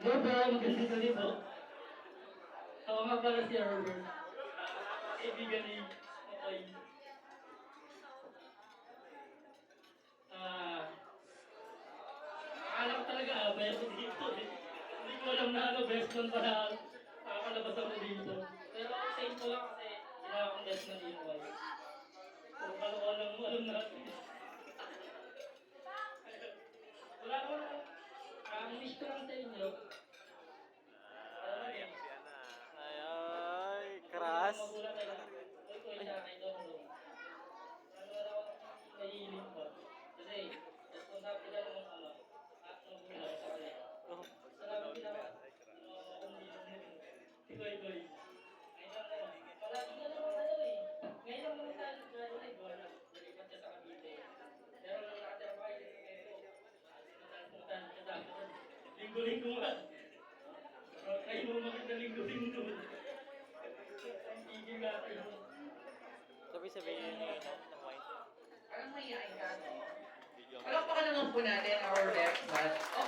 Hello po, magandang gabi po. Ako nga pala si Herbert. Kaibigan ni Makoy. Ah, akala ko talaga abay ako dito eh. Hindi ko alam na best man pala nakakalabas ako dito. Pero ako sa inyo lang kasi ginawa akong best man dito kayo. So, kalokohan mo alam natin. Wala ko na. Ang wish ko lang sa inyo. Alam mo yan. Ay, ay, keras. Magulat na lang. Ito ko isa kay Don Don. Ano na ako nahihilip ba? Kasi, responsable ka naman ama at magulang sa kanya. Salamat din ako. Ikoy. Ngayon lang naman. Palagi ka naman ano eh. Ngayon lang naman tayo nag-graduate. Wala. Nalipat ka sa Cavite. Pero nung nakatira pa kayo sa Quezon, puntahan ka sa akin. Linggo-linggo nga. Kayo mo makita linggo-linggo. Ang tigil natin. Sabi-sabihin niyo yun ng white. Parang mayayain ka, no? Palakpakan naman po natin our next man.